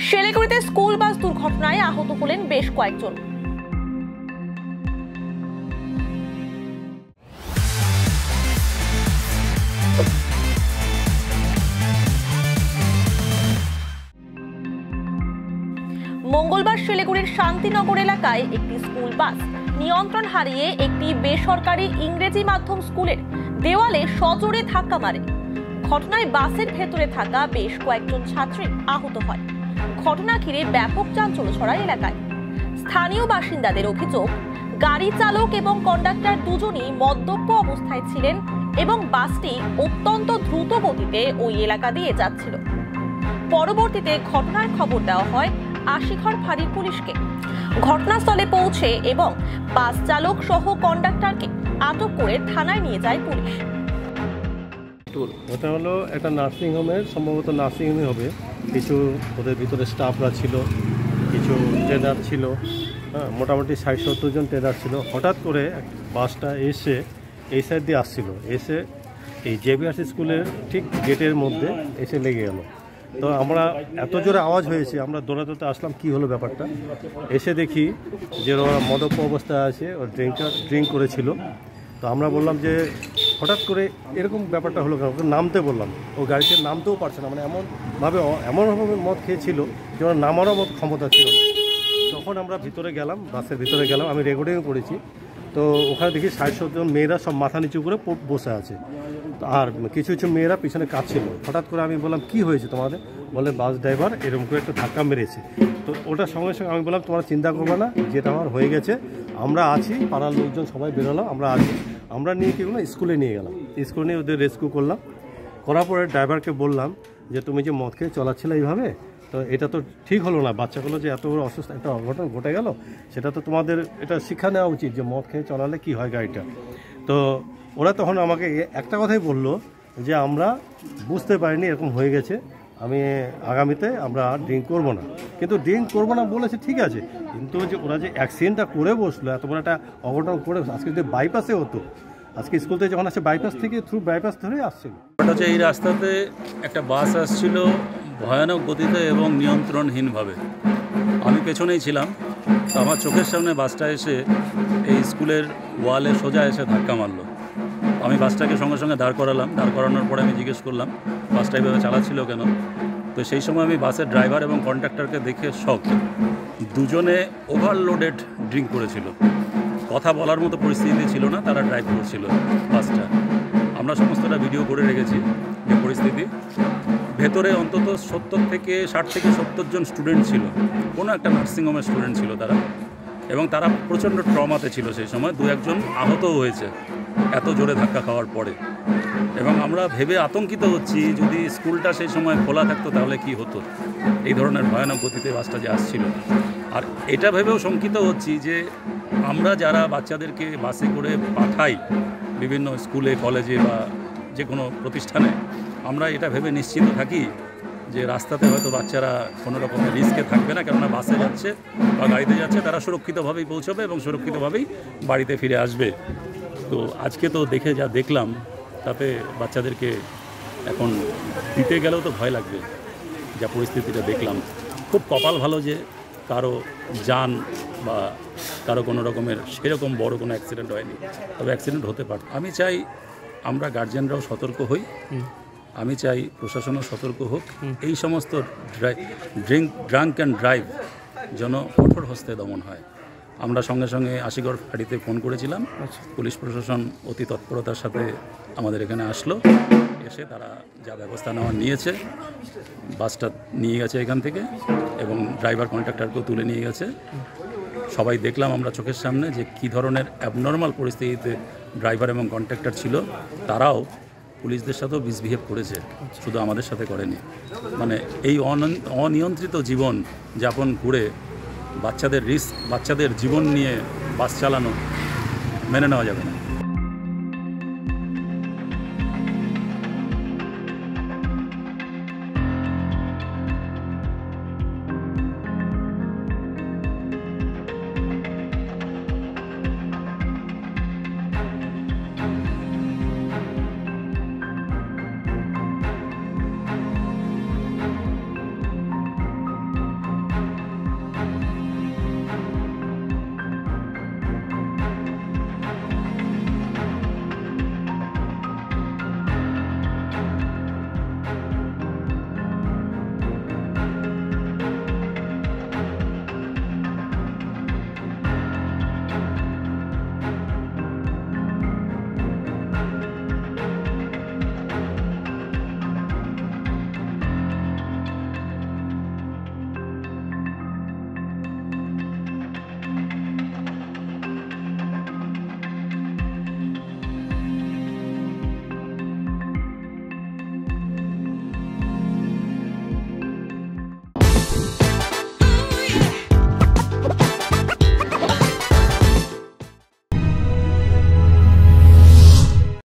শিলিগুড়িতে school bus দুর্ঘটনায় আহত হলেন বেশ কয়েকজন। মঙ্গলবার শিলিগুড়ির শান্তিনগর এলাকায় একটি স্কুল বাস নিয়ন্ত্রণ হারিয়ে একটি বেসরকারি ইংরেজি মাধ্যম স্কুলের দেওয়ালে সজোরে ধাক্কা মারে। ঘটনায় বাসের ভেতরে থাকা বেশ কয়েকজন ছাত্রী আহত হয়। ঘটনা ঘিরে ব্যাপক চাঞ্চল্য ছড়ায় এলাকায়। স্থানীয় বাসিন্দাদের অভিযোগ, গাড়ি চালক এবং কন্ডাক্টর দুজনই মদ্যপ অবস্থায় ছিলেন এবং বাসটি অত্যন্ত দ্রুত গতিতে ওই এলাকা দিয়ে যাচ্ছিল। পরবর্তীতে ঘটনার খবর দেওয়া হয় আশিঘর ফাঁড়ির পুলিশকে। ঘটনাস্থলে পৌঁছে এবং বাস চালক সহ কন্ডাক্টরকে আটক করে থানায় নিয়ে যায় পুলিশ। ওটা হলো একটা নার্সিংহোমের, সম্ভবত নার্সিংহোমে হবে। কিছু ওদের ভিতরে স্টাফরা ছিল, কিছু ট্রেনার ছিল, মোটামুটি 60-70 জন ট্রেনার ছিল। হঠাৎ করে বাসটা এসে এই সাইড দিয়ে আসছিল, এসে এই জেবিআরসি স্কুলের ঠিক গেটের মধ্যে এসে লেগে গেল। তো আমরা এত জোরে আওয়াজ হয়েছে, আমরা দৌড়াতে আসলাম কি হলো ব্যাপারটা। এসে দেখি যে ওরা মদ্যপ অবস্থায় আছে, ও ড্রিঙ্ক করেছিল। তো আমরা বললাম যে হঠাৎ করে এরকম ব্যাপারটা হলো কেন, ওকে নামতে বললাম। ও গাড়িতে নামতেও পারছে না, মানে এমনভাবে মদ খেয়েছিল যে ওরা নামারও মত ক্ষমতা ছিল না। তখন আমরা ভিতরে গেলাম, বাসের ভিতরে গেলাম, আমি রেকর্ডিংও করেছি। তো ওখানে দেখি 60-70 জন মেয়েরা সব মাথা নিচু করে বসে আছে, আর কিছু কিছু মেয়েরা পিছনে কাঁদছিল। হঠাৎ করে আমি বললাম কি হয়েছে তোমাদের, বলে বাস ড্রাইভার এরকম করে একটা ধাক্কা মেরেছে। তো ওটার সঙ্গে সঙ্গে আমি বললাম তোমরা চিন্তা করবে না, যেটা আমার হয়ে গেছে, আমরা আছি, পাড়ার লোকজন সবাই বেরোলাম, আমরা আছি। আমরা নিয়ে কি করলাম, স্কুলে নিয়ে গেলাম। স্কুলে নিয়ে ওদের রেস্কিউ করলাম। করার পরে ড্রাইভারকে বললাম যে তুমি যে মদ খেয়ে চলাচ্ছিলে এইভাবে, তো এটা তো ঠিক হলো না। বাচ্চাগুলো যে এত বড় অসুস্থ একটা অঘটন ঘটে গেল, সেটা তো তোমাদের এটা শিক্ষা নেওয়া উচিত যে মদ খেয়ে চলালে কি হয় গাড়িটা। তো ওরা তখন আমাকে একটা কথাই বললো যে আমরা বুঝতে পারিনি এরকম হয়ে গেছে, আমি আগামীতে আমরা ড্রিঙ্ক করবো না। কিন্তু ড্রিঙ্ক করবো না বলেছে ঠিক আছে, কিন্তু যে ওরা যে অ্যাক্সিডেন্টটা করে বসলো, এত বড় একটা অঘটন করে, আজকে যদি বাইপাসে হতো, আজকে স্কুল থেকে যখন আসছে বাইপাস থেকে থ্রু বাইপাস ধরে আসছিল। হচ্ছে এই রাস্তাতে একটা বাস আসছিল ভয়ানক গতিতে এবং নিয়ন্ত্রণহীনভাবে। আমি পেছনেই ছিলাম। আমার চোখের সামনে বাসটা এসে এই স্কুলের ওয়ালে সোজা এসে ধাক্কা মারলো। আমি বাসটাকে সঙ্গে সঙ্গে দাঁড় করালাম। দাঁড় করানোর পরে আমি জিজ্ঞেস করলাম বাসটা এইভাবে চালাচ্ছিল কেন। তো সেই সময় আমি বাসের ড্রাইভার এবং কন্ডাক্টরকে দেখে শক। দুজনে ওভারলোডেড ড্রিঙ্ক করেছিল, কথা বলার মতো পরিস্থিতি ছিল না, তারা ড্রাইভ করছিল বাসটা। আমরা সমস্তটা ভিডিও করে রেখেছি যে পরিস্থিতি। ভেতরে অন্তত 60 থেকে 70 জন স্টুডেন্ট ছিল, কোনো একটা নার্সিংহোমের স্টুডেন্ট ছিল তারা, এবং তারা প্রচণ্ড ট্রমাতে ছিল সেই সময়। 2-1 জন আহতও হয়েছে এত জোরে ধাক্কা খাওয়ার পরে। এবং আমরা ভেবে আতঙ্কিত হচ্ছি যদি স্কুলটা সেই সময় খোলা থাকতো তাহলে কি হতো, এই ধরনের ভয়ানক গতিতে বাসটা যে আসছিল। আর এটা ভেবেও শঙ্কিত হচ্ছি যে আমরা যারা বাচ্চাদেরকে বাসে করে পাঠাই বিভিন্ন স্কুলে, কলেজে বা যে কোনো প্রতিষ্ঠানে, আমরা এটা ভেবে নিশ্চিত থাকি যে রাস্তাতে হয়তো বাচ্চারা কোনো রকমের রিস্কে থাকবে না, কেননা বাসে যাচ্ছে বা গাড়িতে যাচ্ছে, তারা সুরক্ষিতভাবেই পৌঁছবে এবং সুরক্ষিতভাবেই বাড়িতে ফিরে আসবে। তো আজকে তো যা দেখলাম তাতে বাচ্চাদেরকে এখন দিতে গেলেও তো ভয় লাগবে। যা পরিস্থিতিটা দেখলাম, খুব কপাল ভালো যে কারো যান বা কারো কোনো রকমের সেরকম বড় কোনো অ্যাক্সিডেন্ট হয়নি, তবে অ্যাক্সিডেন্ট হতে পারত। আমি চাই আমরা গার্জিয়ানরাও সতর্ক হই, আমি চাই প্রশাসনও সতর্ক হোক। এই সমস্ত ড্রাঙ্ক অ্যান্ড ড্রাইভ যেন কঠোর হস্তে দমন হয়। আমরা সঙ্গে সঙ্গে আশিঘর ফাঁড়িতে ফোন করেছিলাম। পুলিশ প্রশাসন অতি তৎপরতার সাথে আমাদের এখানে আসলো, এসে তারা যা ব্যবস্থা নেওয়ার নিয়েছে, বাসটা নিয়ে গেছে এখান থেকে এবং ড্রাইভার কন্ট্রাক্টরকেও তুলে নিয়ে গেছে। সবাই দেখলাম আমরা চোখের সামনে যে কী ধরনের অ্যাবনর্মাল পরিস্থিতিতে ড্রাইভার এবং কন্ট্রাক্টর ছিল। তারাও পুলিশদের সাথেও মিসবিহেভ করেছে, শুধু আমাদের সাথে করেনি। মানে এই অনিয়ন্ত্রিত জীবন যাপন করে বাচ্চাদের জীবন নিয়ে বাস চালানো মেনে নেওয়া যাবে না।